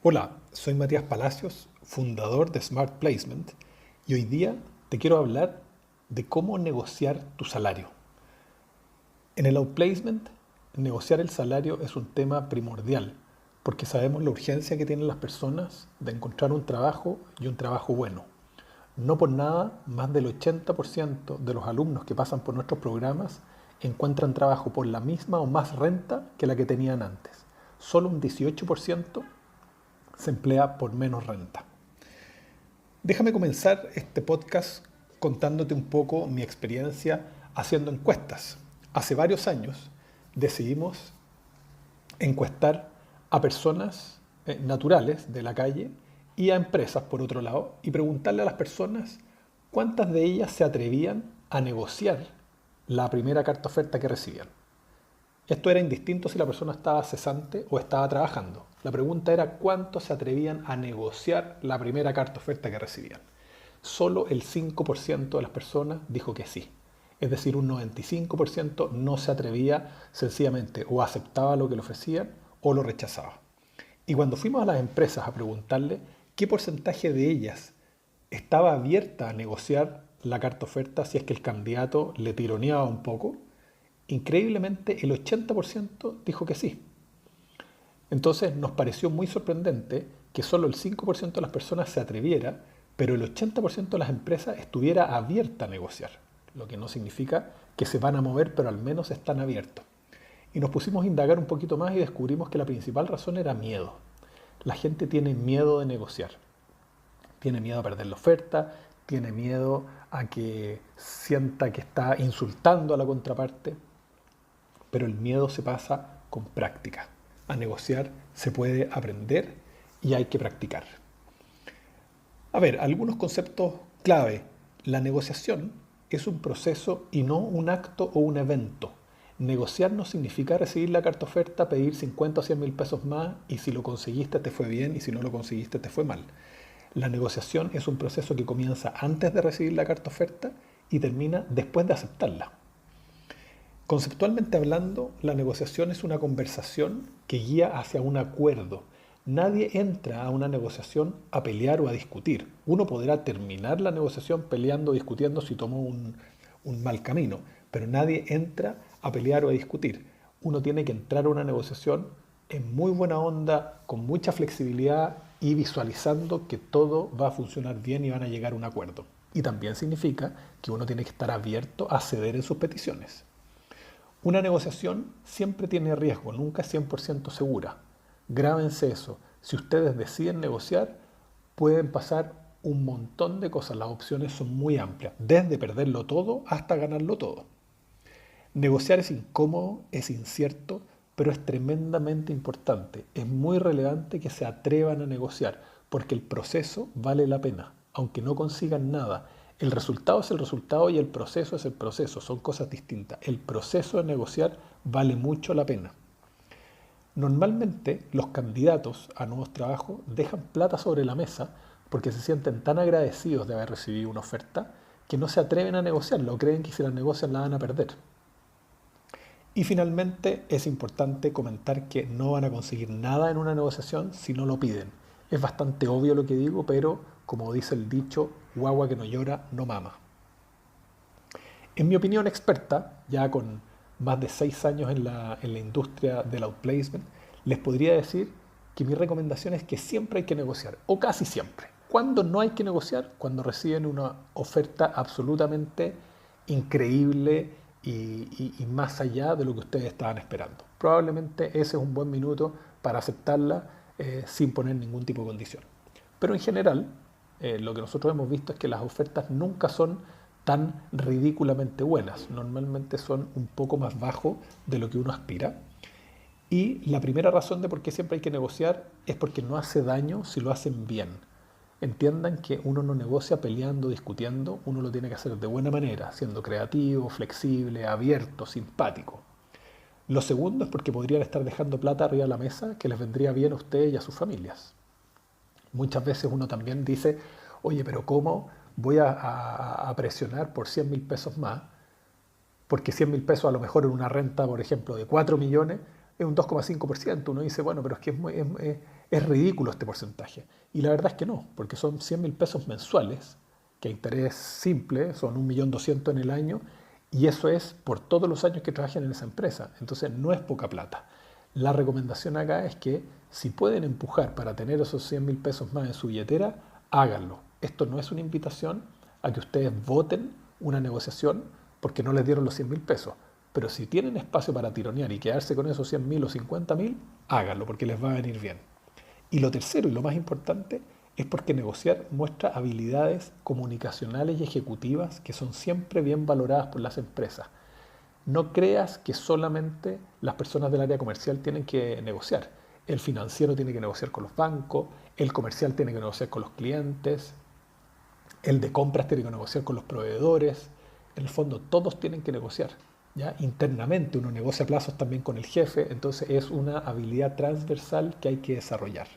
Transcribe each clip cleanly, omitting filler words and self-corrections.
Hola, soy Matías Palacios, fundador de Smart Placement, y hoy día te quiero hablar de cómo negociar tu salario. En el outplacement, negociar el salario es un tema primordial, porque sabemos la urgencia que tienen las personas de encontrar un trabajo y un trabajo bueno. No por nada, más del 80% de los alumnos que pasan por nuestros programas encuentran trabajo por la misma o más renta que la que tenían antes. Solo un 18% se emplea por menos renta. Déjame comenzar este podcast contándote un poco mi experiencia haciendo encuestas. Hace varios años decidimos encuestar a personas naturales de la calle y a empresas por otro lado y preguntarle a las personas cuántas de ellas se atrevían a negociar la primera carta oferta que recibían. Esto era indistinto si la persona estaba cesante o estaba trabajando. La pregunta era cuánto se atrevían a negociar la primera carta oferta que recibían. Solo el 5% de las personas dijo que sí. Es decir, un 95% no se atrevía, sencillamente o aceptaba lo que le ofrecían o lo rechazaba. Y cuando fuimos a las empresas a preguntarle qué porcentaje de ellas estaba abierta a negociar la carta oferta si es que el candidato le tironeaba un poco, increíblemente el 80% dijo que sí. Entonces nos pareció muy sorprendente que solo el 5% de las personas se atreviera, pero el 80% de las empresas estuviera abierta a negociar, lo que no significa que se van a mover, pero al menos están abiertos. Y nos pusimos a indagar un poquito más y descubrimos que la principal razón era miedo. La gente tiene miedo de negociar. Tiene miedo a perder la oferta, tiene miedo a que sienta que está insultando a la contraparte, pero el miedo se pasa con práctica. A negociar se puede aprender y hay que practicar. A ver, algunos conceptos clave. La negociación es un proceso y no un acto o un evento. Negociar no significa recibir la carta oferta, pedir 50 o 100 mil pesos más y si lo conseguiste te fue bien y si no lo conseguiste te fue mal. La negociación es un proceso que comienza antes de recibir la carta oferta y termina después de aceptarla. Conceptualmente hablando, la negociación es una conversación que guía hacia un acuerdo. Nadie entra a una negociación a pelear o a discutir. Uno podrá terminar la negociación peleando o discutiendo si tomó un mal camino, pero nadie entra a pelear o a discutir. Uno tiene que entrar a una negociación en muy buena onda, con mucha flexibilidad y visualizando que todo va a funcionar bien y van a llegar a un acuerdo. Y también significa que uno tiene que estar abierto a ceder en sus peticiones. Una negociación siempre tiene riesgo, nunca es 100% segura. Grábense eso. Si ustedes deciden negociar, pueden pasar un montón de cosas. Las opciones son muy amplias, desde perderlo todo hasta ganarlo todo. Negociar es incómodo, es incierto, pero es tremendamente importante. Es muy relevante que se atrevan a negociar, porque el proceso vale la pena, aunque no consigan nada. El resultado es el resultado y el proceso es el proceso, son cosas distintas. El proceso de negociar vale mucho la pena. Normalmente los candidatos a nuevos trabajos dejan plata sobre la mesa porque se sienten tan agradecidos de haber recibido una oferta que no se atreven a negociarlo o creen que si la negocian la van a perder. Y finalmente es importante comentar que no van a conseguir nada en una negociación si no lo piden. Es bastante obvio lo que digo, pero como dice el dicho, guagua que no llora no mama. En mi opinión experta, ya con más de 6 años en la industria del outplacement, les podría decir que mi recomendación es que siempre hay que negociar, o casi siempre. ¿Cuándo no hay que negociar? Cuando reciben una oferta absolutamente increíble y más allá de lo que ustedes estaban esperando. Probablemente ese es un buen minuto para aceptarla sin poner ningún tipo de condición. Pero en general, lo que nosotros hemos visto es que las ofertas nunca son tan ridículamente buenas. Normalmente son un poco más bajo de lo que uno aspira. Y la primera razón de por qué siempre hay que negociar es porque no hace daño si lo hacen bien. Entiendan que uno no negocia peleando, discutiendo, uno lo tiene que hacer de buena manera, siendo creativo, flexible, abierto, simpático. Lo segundo es porque podrían estar dejando plata arriba de la mesa que les vendría bien a ustedes y a sus familias. Muchas veces uno también dice, oye, pero ¿cómo voy a presionar por 100 mil pesos más? Porque 100 mil pesos a lo mejor en una renta, por ejemplo, de 4 millones, es un 2,5%. Uno dice, bueno, pero es que es ridículo este porcentaje. Y la verdad es que no, porque son 100.000 pesos mensuales, que a interés simple son 1.200.000 en el año, y eso es por todos los años que trabajen en esa empresa. Entonces no es poca plata. La recomendación acá es que si pueden empujar para tener esos 100.000 pesos más en su billetera, háganlo. Esto no es una invitación a que ustedes voten una negociación porque no les dieron los 100.000 pesos. Pero si tienen espacio para tironear y quedarse con esos 100.000 o 50.000, háganlo porque les va a venir bien. Y lo tercero y lo más importante es porque negociar muestra habilidades comunicacionales y ejecutivas que son siempre bien valoradas por las empresas. No creas que solamente las personas del área comercial tienen que negociar. El financiero tiene que negociar con los bancos, el comercial tiene que negociar con los clientes, el de compras tiene que negociar con los proveedores. En el fondo, todos tienen que negociar. ¿Ya? Internamente uno negocia plazos también con el jefe, entonces es una habilidad transversal que hay que desarrollar.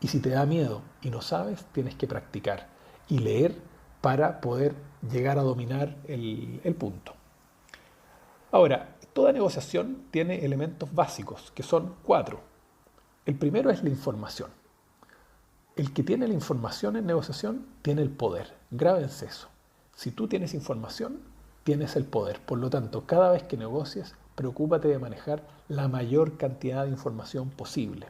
Y si te da miedo y no sabes, tienes que practicar y leer para poder llegar a dominar el punto. Ahora, toda negociación tiene elementos básicos, que son 4. El primero es la información. El que tiene la información en negociación tiene el poder. Grábense eso. Si tú tienes información, tienes el poder. Por lo tanto, cada vez que negocies, preocúpate de manejar la mayor cantidad de información posible.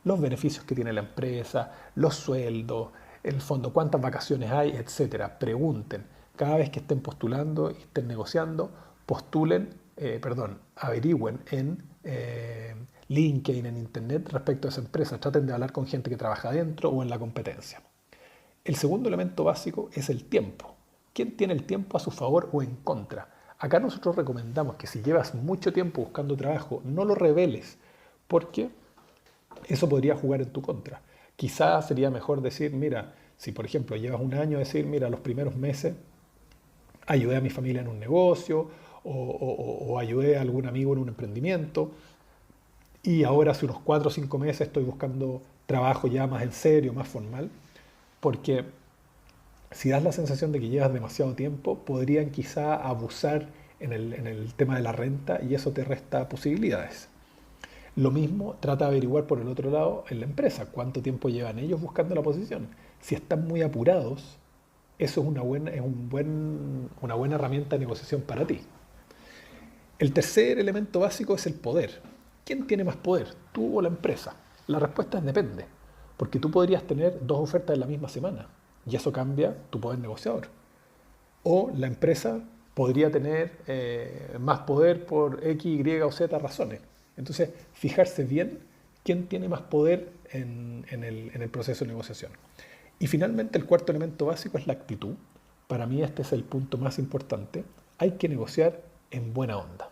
Los beneficios que tiene la empresa, los sueldos, en el fondo, cuántas vacaciones hay, etcétera. Pregunten. Cada vez que estén postulando y estén negociando, averigüen en LinkedIn, en Internet respecto a esa empresa. Traten de hablar con gente que trabaja dentro o en la competencia. El segundo elemento básico es el tiempo. ¿Quién tiene el tiempo a su favor o en contra? Acá nosotros recomendamos que si llevas mucho tiempo buscando trabajo, no lo reveles, porque eso podría jugar en tu contra. Quizás sería mejor decir, mira, si por ejemplo llevas un año, decir, mira, los primeros meses ayudé a mi familia en un negocio o ayudé a algún amigo en un emprendimiento y ahora hace unos 4 o 5 meses estoy buscando trabajo ya más en serio, más formal, porque si das la sensación de que llevas demasiado tiempo, podrían quizá abusar en el tema de la renta y eso te resta posibilidades. Lo mismo trata de averiguar por el otro lado en la empresa, cuánto tiempo llevan ellos buscando la posición. Si están muy apurados, eso es una buena herramienta de negociación para ti. El tercer elemento básico es el poder. ¿Quién tiene más poder, tú o la empresa? La respuesta es depende, porque tú podrías tener 2 ofertas en la misma semana y eso cambia tu poder negociador. O la empresa podría tener más poder por X, Y o Z razones. Entonces, fijarse bien quién tiene más poder en el proceso de negociación. Y finalmente, el cuarto elemento básico es la actitud. Para mí este es el punto más importante. Hay que negociar en buena onda.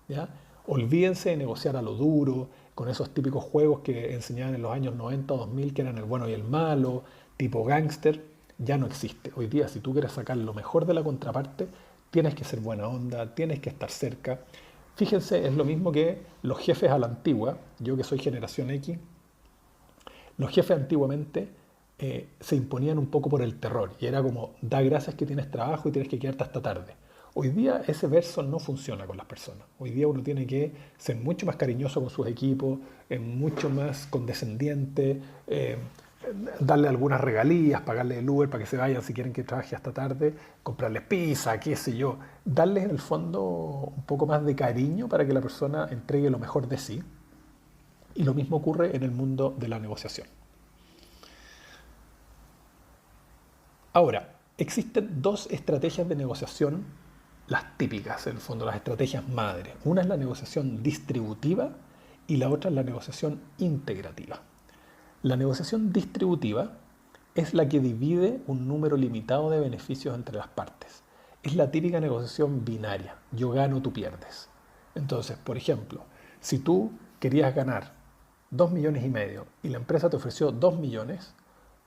¿Ya? Olvídense de negociar a lo duro, con esos típicos juegos que enseñaban en los años 90 o 2000, que eran el bueno y el malo, tipo gángster. Ya no existe. Hoy día, si tú quieres sacar lo mejor de la contraparte, tienes que ser buena onda, tienes que estar cerca. Fíjense, es lo mismo que los jefes a la antigua, yo que soy generación X, los jefes antiguamente se imponían un poco por el terror y era como, da gracias que tienes trabajo y tienes que quedarte hasta tarde. Hoy día ese verso no funciona con las personas. Hoy día uno tiene que ser mucho más cariñoso con sus equipos, mucho más condescendiente, darle algunas regalías, pagarle el Uber para que se vayan si quieren que trabaje hasta tarde, comprarles pizza, qué sé yo. Darles en el fondo un poco más de cariño para que la persona entregue lo mejor de sí. Y lo mismo ocurre en el mundo de la negociación. Ahora, existen 2 estrategias de negociación, las típicas, en el fondo, las estrategias madre. Una es la negociación distributiva y la otra es la negociación integrativa. La negociación distributiva es la que divide un número limitado de beneficios entre las partes. Es la típica negociación binaria. Yo gano, tú pierdes. Entonces, por ejemplo, si tú querías ganar 2,5 millones y la empresa te ofreció 2 millones,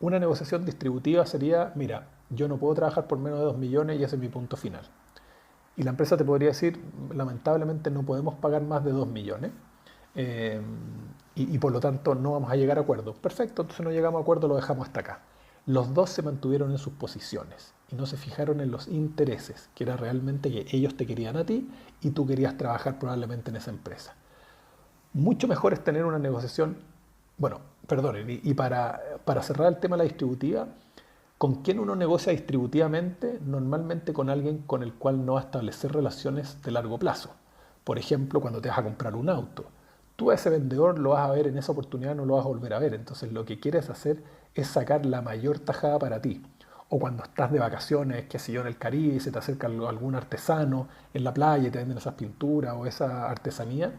una negociación distributiva sería, mira, yo no puedo trabajar por menos de 2 millones y ese es mi punto final. Y la empresa te podría decir, lamentablemente no podemos pagar más de 2 millones y por lo tanto no vamos a llegar a acuerdo. Perfecto, entonces no llegamos a acuerdo, lo dejamos hasta acá. Los dos se mantuvieron en sus posiciones y no se fijaron en los intereses, que era realmente que ellos te querían a ti y tú querías trabajar probablemente en esa empresa. Mucho mejor es tener una negociación Bueno, perdonen, y para cerrar el tema de la distributiva, ¿con quién uno negocia distributivamente? Normalmente con alguien con el cual no va a establecer relaciones de largo plazo. Por ejemplo, cuando te vas a comprar un auto. Tú a ese vendedor lo vas a ver en esa oportunidad, no lo vas a volver a ver. Entonces lo que quieres hacer es sacar la mayor tajada para ti. O cuando estás de vacaciones, qué sé yo, en el Caribe, y se te acerca algún artesano en la playa y te venden esas pinturas o esa artesanía,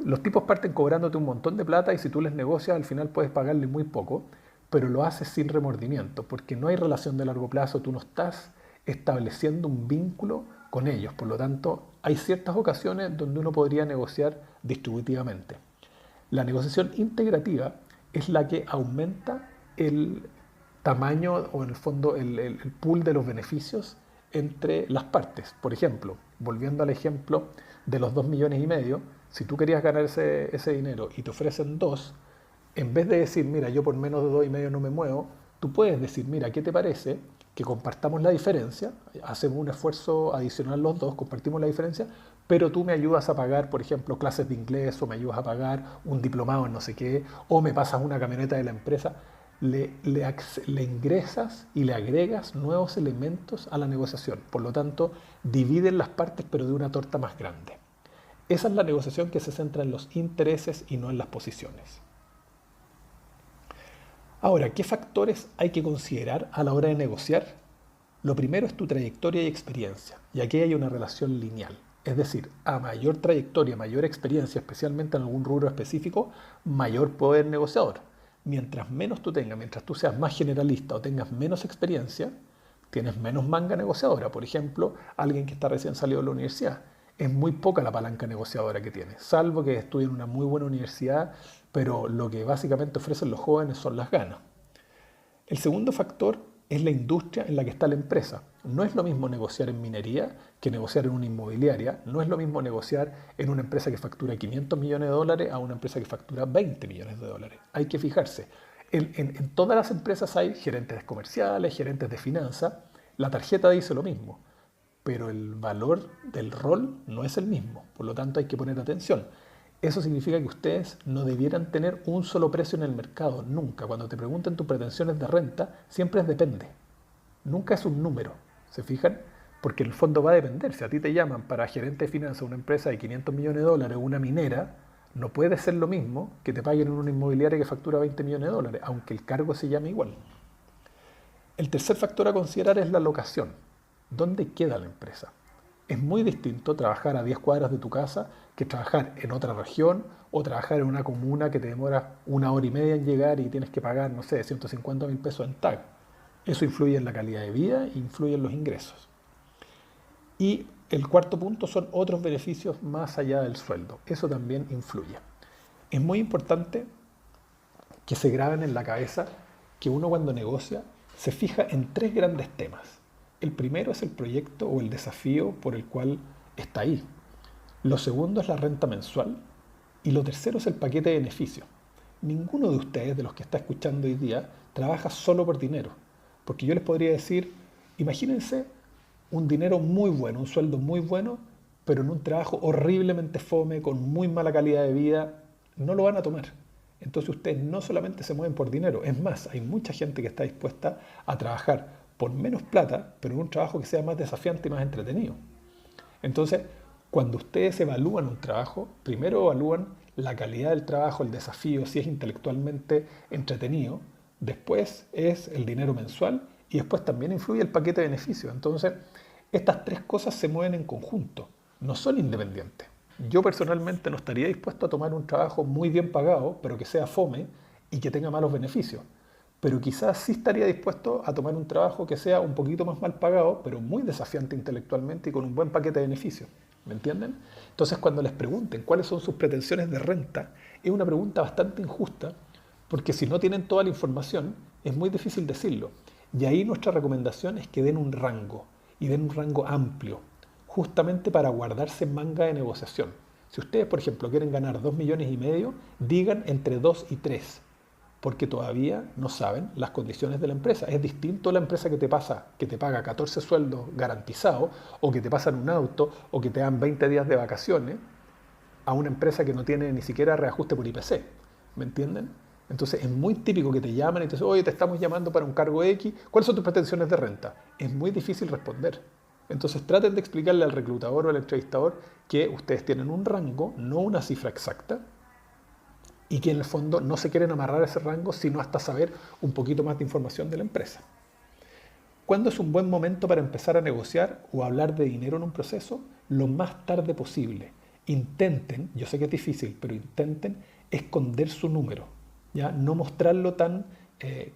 los tipos parten cobrándote un montón de plata y si tú les negocias al final puedes pagarle muy poco, pero lo haces sin remordimiento, porque no hay relación de largo plazo, tú no estás estableciendo un vínculo con ellos. Por lo tanto, hay ciertas ocasiones donde uno podría negociar distributivamente. La negociación integrativa es la que aumenta el tamaño o en el fondo el pool de los beneficios entre las partes. Por ejemplo, volviendo al ejemplo de los 2,5 millones, si tú querías ganar ese dinero y te ofrecen 2, en vez de decir, mira, yo por menos de 2,5 no me muevo, tú puedes decir, mira, ¿qué te parece que compartamos la diferencia? Hacemos un esfuerzo adicional los dos, compartimos la diferencia, pero tú me ayudas a pagar, por ejemplo, clases de inglés o me ayudas a pagar un diplomado en no sé qué, o me pasas una camioneta de la empresa. Le ingresas y le agregas nuevos elementos a la negociación. Por lo tanto, dividen las partes pero de una torta más grande. Esa es la negociación que se centra en los intereses y no en las posiciones. Ahora, ¿qué factores hay que considerar a la hora de negociar? Lo primero es tu trayectoria y experiencia, y aquí hay una relación lineal. Es decir, a mayor trayectoria, mayor experiencia, especialmente en algún rubro específico, mayor poder negociador. Mientras menos tú tengas, mientras tú seas más generalista o tengas menos experiencia, tienes menos manga negociadora. Por ejemplo, alguien que está recién salido de la universidad. Es muy poca la palanca negociadora que tiene, salvo que estudie en una muy buena universidad, pero lo que básicamente ofrecen los jóvenes son las ganas. El segundo factor es la industria en la que está la empresa. No es lo mismo negociar en minería que negociar en una inmobiliaria. No es lo mismo negociar en una empresa que factura 500 millones de dólares a una empresa que factura 20 millones de dólares. Hay que fijarse. En todas las empresas hay gerentes comerciales, gerentes de finanzas. La tarjeta dice lo mismo, pero el valor del rol no es el mismo. Por lo tanto, hay que poner atención. Eso significa que ustedes no debieran tener un solo precio en el mercado, nunca. Cuando te pregunten tus pretensiones de renta, siempre es depende. Nunca es un número, ¿se fijan? Porque en el fondo va a depender. Si a ti te llaman para gerente de finanzas una empresa de 500 millones de dólares o una minera, no puede ser lo mismo que te paguen en una inmobiliaria que factura 20 millones de dólares, aunque el cargo se llame igual. El tercer factor a considerar es la locación. ¿Dónde queda la empresa? Es muy distinto trabajar a 10 cuadras de tu casa que trabajar en otra región o trabajar en una comuna que te demora 1 hora y media en llegar y tienes que pagar, no sé, 150.000 pesos en tag. Eso influye en la calidad de vida e influye en los ingresos. Y el cuarto punto son otros beneficios más allá del sueldo. Eso también influye. Es muy importante que se graben en la cabeza que uno cuando negocia se fija en tres grandes temas. El primero es el proyecto o el desafío por el cual está ahí. Lo segundo es la renta mensual y lo tercero es el paquete de beneficios. Ninguno de ustedes, de los que está escuchando hoy día, trabaja solo por dinero. Porque yo les podría decir, imagínense un dinero muy bueno, un sueldo muy bueno, pero en un trabajo horriblemente fome, con muy mala calidad de vida, no lo van a tomar. Entonces ustedes no solamente se mueven por dinero, es más, hay mucha gente que está dispuesta a trabajar por menos plata, pero en un trabajo que sea más desafiante y más entretenido. Entonces, cuando ustedes evalúan un trabajo, primero evalúan la calidad del trabajo, el desafío, si es intelectualmente entretenido, después es el dinero mensual y después también influye el paquete de beneficios. Entonces, estas tres cosas se mueven en conjunto, no son independientes. Yo personalmente no estaría dispuesto a tomar un trabajo muy bien pagado, pero que sea fome y que tenga malos beneficios. Pero quizás sí estaría dispuesto a tomar un trabajo que sea un poquito más mal pagado, pero muy desafiante intelectualmente y con un buen paquete de beneficios. ¿Me entienden? Entonces, cuando les pregunten cuáles son sus pretensiones de renta, es una pregunta bastante injusta, porque si no tienen toda la información, es muy difícil decirlo. Y ahí nuestra recomendación es que den un rango, y den un rango amplio, justamente para guardarse manga de negociación. Si ustedes, por ejemplo, quieren ganar 2,5 millones, digan entre 2 y 3, porque todavía no saben las condiciones de la empresa. Es distinto la empresa que te paga 14 sueldos garantizados, o que te pasan un auto, o que te dan 20 días de vacaciones, a una empresa que no tiene ni siquiera reajuste por IPC. ¿me entienden? Entonces es muy típico que te llaman y te dicen, oye, te estamos llamando para un cargo X, ¿cuáles son tus pretensiones de renta? Es muy difícil responder. Entonces traten de explicarle al reclutador o al entrevistador que ustedes tienen un rango, no una cifra exacta, y que en el fondo no se quieren amarrar a ese rango, sino hasta saber un poquito más de información de la empresa. ¿Cuándo es un buen momento para empezar a negociar o hablar de dinero en un proceso? Lo más tarde posible. Intenten, yo sé que es difícil, pero intenten esconder su número, ¿ya? No mostrarlo tan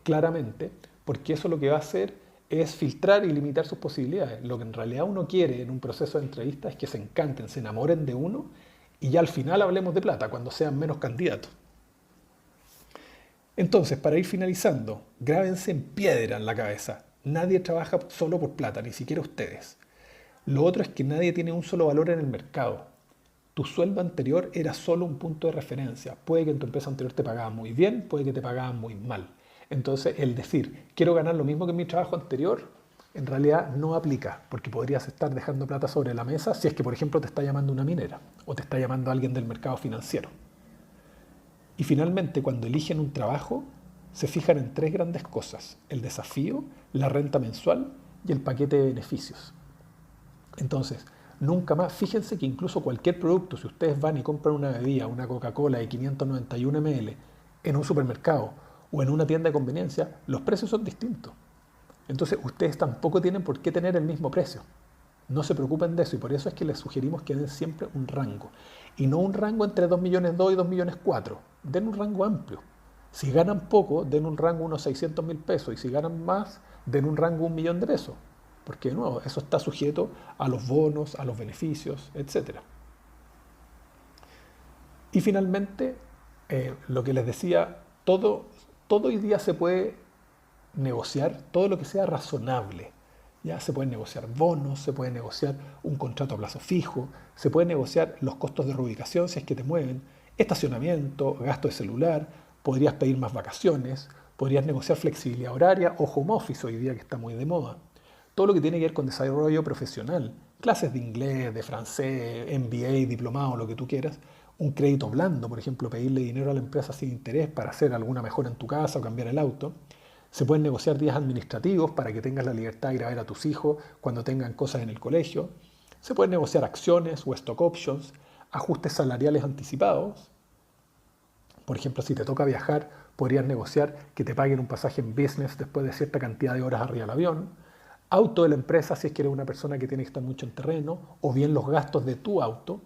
claramente, porque eso lo que va a hacer es filtrar y limitar sus posibilidades. Lo que en realidad uno quiere en un proceso de entrevista es que se encanten, se enamoren de uno y ya al final hablemos de plata, cuando sean menos candidatos. Entonces, para ir finalizando, grábense en piedra en la cabeza. Nadie trabaja solo por plata, ni siquiera ustedes. Lo otro es que nadie tiene un solo valor en el mercado. Tu sueldo anterior era solo un punto de referencia. Puede que en tu empresa anterior te pagaban muy bien, puede que te pagaban muy mal. Entonces, el decir, quiero ganar lo mismo que en mi trabajo anterior, en realidad no aplica, porque podrías estar dejando plata sobre la mesa si es que, por ejemplo, te está llamando una minera o te está llamando alguien del mercado financiero. Y finalmente, cuando eligen un trabajo, se fijan en tres grandes cosas: el desafío, la renta mensual y el paquete de beneficios. Entonces, nunca más, fíjense que incluso cualquier producto, si ustedes van y compran una bebida, una Coca-Cola de 591 ml en un supermercado o en una tienda de conveniencia, los precios son distintos. Entonces, ustedes tampoco tienen por qué tener el mismo precio. No se preocupen de eso, y por eso es que les sugerimos que den siempre un rango. Y no un rango entre 2.2 millones y 2.4 millones. Den un rango amplio. Si ganan poco, den un rango unos 600.000 pesos. Y si ganan más, den un rango 1.000.000 de pesos. Porque de nuevo, eso está sujeto a los bonos, a los beneficios, etc. Y finalmente, lo que les decía, todo hoy día se puede negociar, todo lo que sea razonable. Ya se pueden negociar bonos, se puede negociar un contrato a plazo fijo, se puede negociar los costos de reubicación si es que te mueven, estacionamiento, gasto de celular, podrías pedir más vacaciones, podrías negociar flexibilidad horaria o home office hoy día que está muy de moda. Todo lo que tiene que ver con desarrollo profesional, clases de inglés, de francés, MBA, diplomado, lo que tú quieras, un crédito blando, por ejemplo, pedirle dinero a la empresa sin interés para hacer alguna mejora en tu casa o cambiar el auto. Se pueden negociar días administrativos para que tengas la libertad de ir a ver a tus hijos cuando tengan cosas en el colegio. Se pueden negociar acciones o stock options, ajustes salariales anticipados. Por ejemplo, si te toca viajar, podrías negociar que te paguen un pasaje en business después de cierta cantidad de horas arriba del avión. Auto de la empresa si es que eres una persona que tiene que estar mucho en terreno, o bien los gastos de tu auto.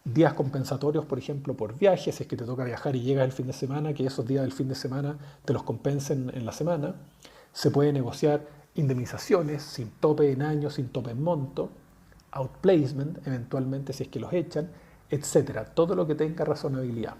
Días compensatorios, por ejemplo, por viajes, si es que te toca viajar y llegas el fin de semana, que esos días del fin de semana te los compensen en la semana. Se puede negociar indemnizaciones sin tope en años, sin tope en monto, outplacement, eventualmente si es que los echan, etcétera. Todo lo que tenga razonabilidad.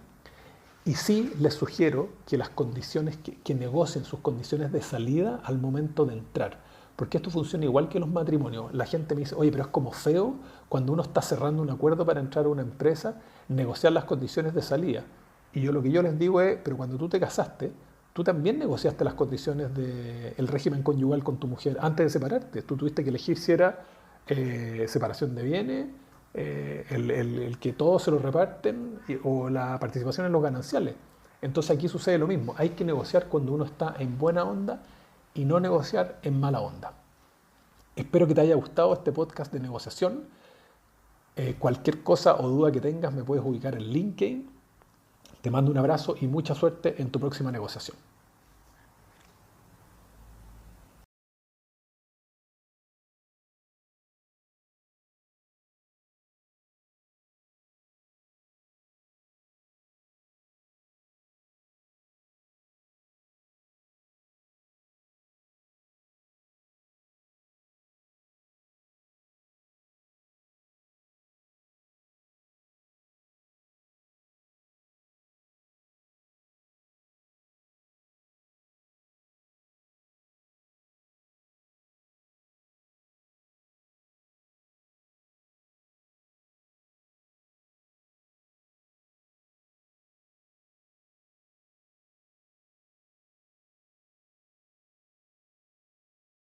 Y sí les sugiero que las condiciones, que negocien sus condiciones de salida al momento de entrar. Porque esto funciona igual que los matrimonios. La gente me dice, oye, pero es como feo cuando uno está cerrando un acuerdo para entrar a una empresa, negociar las condiciones de salida. Y yo lo que yo les digo es, pero cuando tú te casaste, tú también negociaste las condiciones del régimen conyugal con tu mujer antes de separarte. Tú tuviste que elegir si era separación de bienes, el que todos se lo reparten o la participación en los gananciales. Entonces aquí sucede lo mismo. Hay que negociar cuando uno está en buena onda y no negociar en mala onda. Espero que te haya gustado este podcast de negociación. Cualquier cosa o duda que tengas me puedes ubicar en LinkedIn. Te mando un abrazo y mucha suerte en tu próxima negociación.